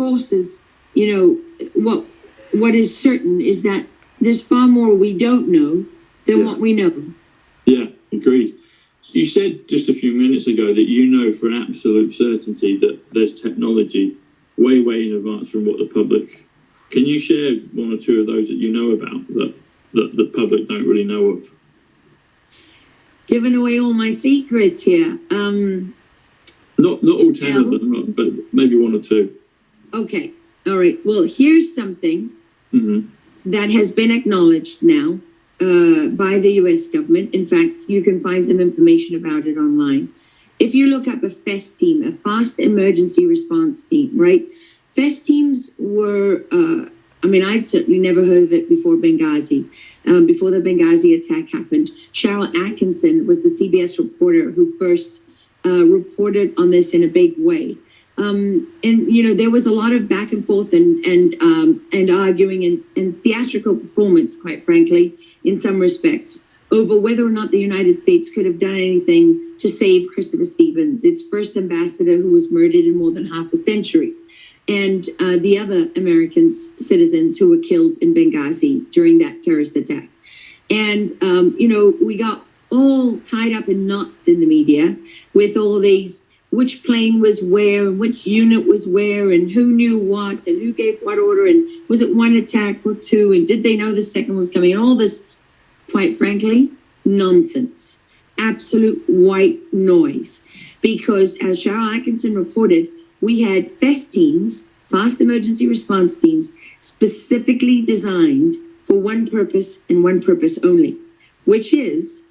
reinforces, what is certain is that there's far more we don't know than what we know. Yeah, agreed. You said just a few minutes ago that you know for an absolute certainty that there's technology way, way in advance from what the public... Can you share one or two of those that you know about that the public don't really know of? Giving away all my secrets here. Not all 10 of them, but maybe one or two. Okay. All right. Well, here's something that has been acknowledged now by the U.S. government. In fact, you can find some information about it online. If you look up a Fersteam, a fast emergency response team, right? Fersteams were, I'd certainly never heard of it before Benghazi. Before the Benghazi attack happened, Cheryl Atkinson was the CBS reporter who first reported on this in a big way. There was a lot of back and forth and arguing and theatrical performance, quite frankly, in some respects, over whether or not the United States could have done anything to save Christopher Stevens, its first ambassador who was murdered in more than half a century, and the other American citizens who were killed in Benghazi during that terrorist attack. And, we got all tied up in knots in the media with all these, which plane was where and which unit was where and who knew what and who gave what order and was it one attack or two and did they know the second was coming, and all this, quite frankly, nonsense, absolute white noise. Because as Cheryl Atkinson reported, we had Fersteams, fast emergency response teams, specifically designed for one purpose and one purpose only, which is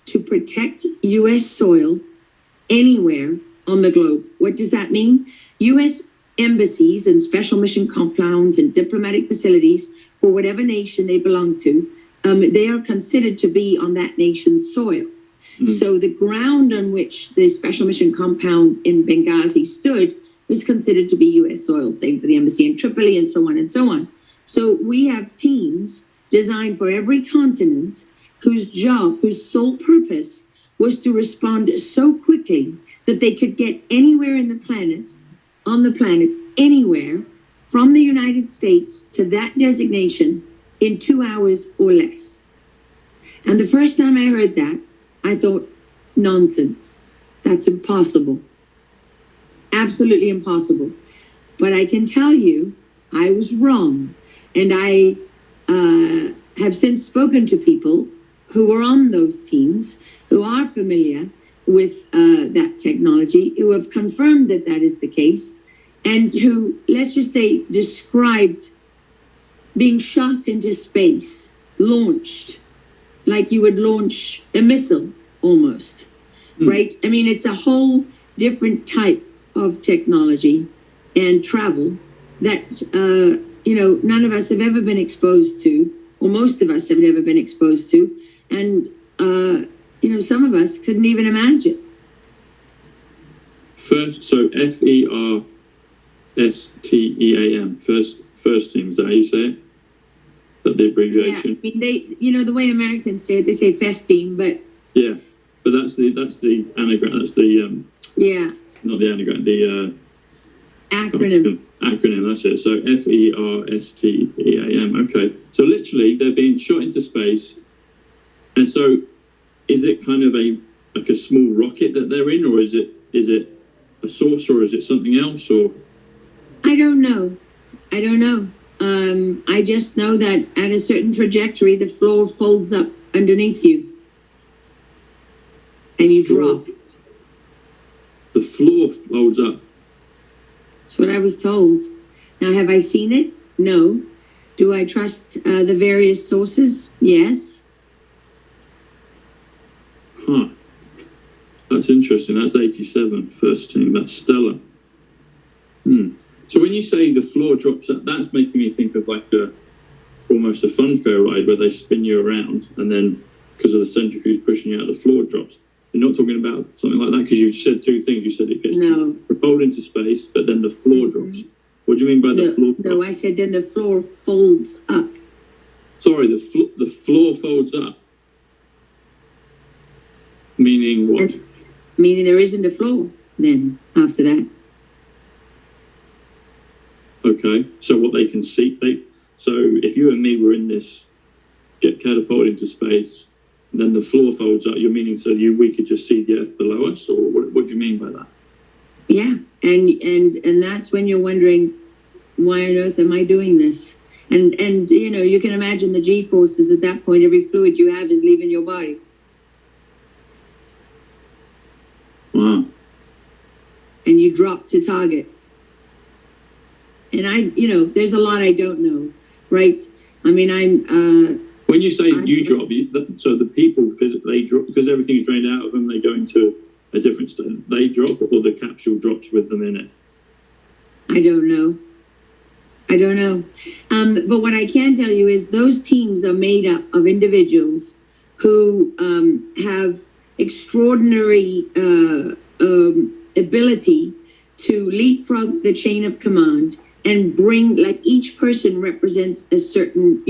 to protect U.S. soil anywhere on the globe. What does that mean? U.S. embassies and special mission compounds and diplomatic facilities for whatever nation they belong to, they are considered to be on that nation's soil. So the ground on which the special mission compound in Benghazi stood was considered to be U.S. soil, same for the embassy in Tripoli and so on and so on. So we have teams designed for every continent whose sole purpose was to respond so quickly that they could get anywhere on the planet, anywhere from the United States to that designation in 2 hours or less. And the first time I heard that, I thought, nonsense. That's impossible. Absolutely impossible. But I can tell you, I was wrong. And I have since spoken to people who were on those teams, who are familiar with that technology, who have confirmed that that is the case, and who, let's just say, described being shot into space, launched, like you would launch a missile almost, right? I mean, it's a whole different type of technology and travel that, none of us have ever been exposed to, or most of us have never been exposed to. And, some of us couldn't even imagine. So Fersteam, Fersteam, is that how you say it? That the abbreviation? Yeah, I mean, the way Americans say it, they say Fersteam, but... Yeah, but that's the anagram, that's the... Not the anagram, the... Acronym, that's it. So Fersteam, okay. So literally, they're being shot into space, and so is it kind of like a small rocket that they're in, or is it a source, or is it something else, or? I don't know. I just know that at a certain trajectory, the floor folds up underneath you, and you drop. The floor folds up. That's what I was told. Now, have I seen it? No. Do I trust the various sources? Yes. Huh. That's interesting. That's 87, Fersteam. That's stellar. So when you say the floor drops up, that's making me think of like almost a fun fair ride where they spin you around and then because of the centrifuge pushing you out, the floor drops. You're not talking about something like that because you said two things. You said it gets propelled into space, but then the floor drops. What do you mean by the floor? No, I said then the floor folds up. Sorry, the floor folds up. Meaning what? Meaning there isn't a floor then after that. Okay. So what they can see, so if you and me were in this, get catapulted into space, and then the floor folds up, you're meaning so we could just see the Earth below us, or what do you mean by that? Yeah, and that's when you're wondering, why on earth am I doing this? And you can imagine the G-forces at that point. Every fluid you have is leaving your body. Wow. And you drop to target. And there's a lot I don't know, right? I mean, when you say you drop, so the people physically drop because everything's drained out of them. They go into a different state. They drop, or the capsule drops with them in it. I don't know. But what I can tell you is those teams are made up of individuals who have extraordinary ability to leapfrog the chain of command and bring, like, each person represents a certain,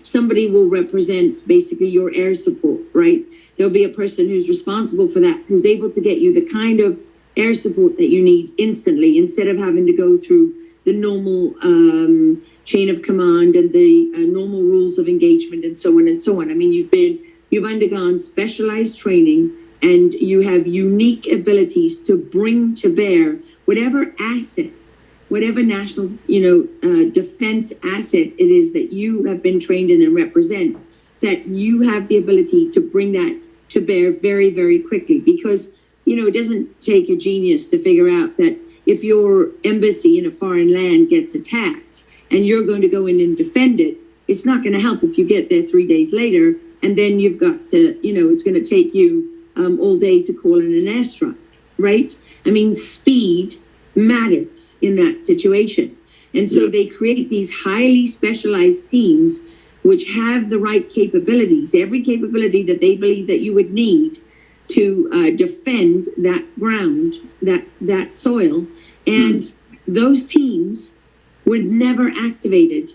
somebody will represent basically your air support, right? There'll be a person who's responsible for that, who's able to get you the kind of air support that you need instantly, instead of having to go through the normal chain of command and the normal rules of engagement and so on and so on. I mean, you've undergone specialized training, and you have unique abilities to bring to bear whatever assets, whatever national, defense asset it is that you have been trained in and represent, that you have the ability to bring that to bear very, very quickly. Because, it doesn't take a genius to figure out that if your embassy in a foreign land gets attacked and you're going to go in and defend it, it's not going to help if you get there 3 days later and then you've got to, it's going to take you all day to call in an airstrike, right? I mean, speed matters in that situation. And so they create these highly specialized teams which have the right capabilities, every capability that they believe that you would need to defend that ground, that soil. And those teams were never activated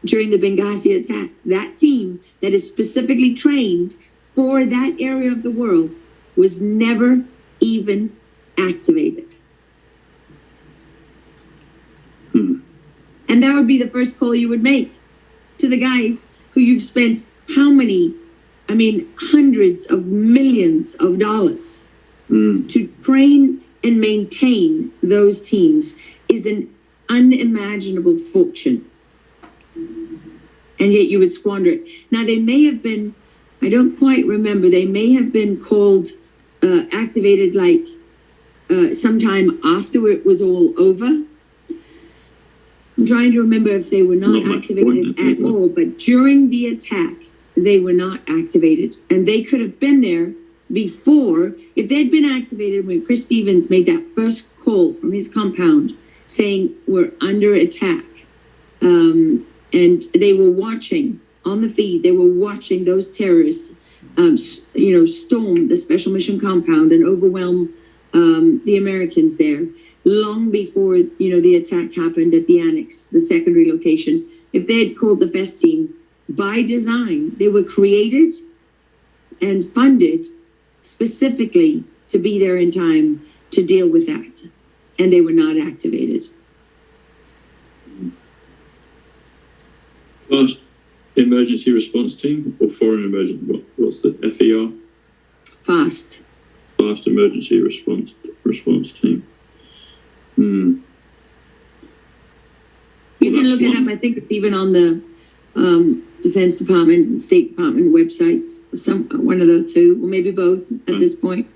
during the Benghazi attack. That team that is specifically trained for that area of the world was never even activated. And that would be the first call you would make to the guys who you've spent hundreds of millions of dollars to train and maintain those teams is an unimaginable fortune. And yet you would squander it. Now, they may have been, I don't quite remember, they may have been called, activated sometime after it was all over. I'm trying to remember if they were not activated at all, but during the attack, they were not activated. And they could have been there before, if they'd been activated when Chris Stevens made that first call from his compound saying we're under attack. And they were watching on the feed, they were watching those terrorists, storm the special mission compound and overwhelm the Americans there. Long before, the attack happened at the annex, the secondary location. If they had called the Fersteam, by design, they were created and funded specifically to be there in time to deal with that. And they were not activated. Fast emergency response team or foreign emergency? What's the FER? Fast emergency response team. You can look it up. I think it's even on the Defense Department and State Department websites. One of the two, or maybe both at this point.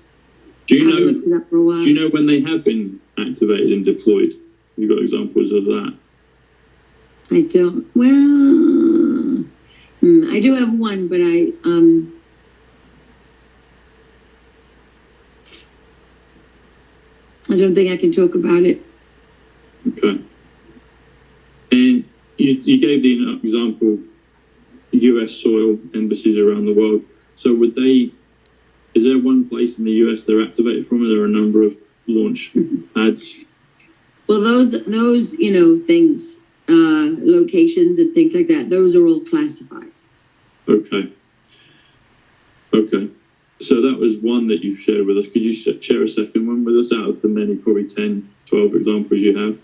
Do you know when they have been activated and deployed? You've got examples of that? I don't. Well, I do have one, but I don't think I can talk about it. Okay. And you gave the example, US soil embassies around the world. So is there one place in the US they're activated from? Are there a number of launch pads? Well, those things, locations and things like that, those are all classified. Okay. So that was one that you've shared with us. Could you share a second one with us out of the many, probably 10, 12 examples you have?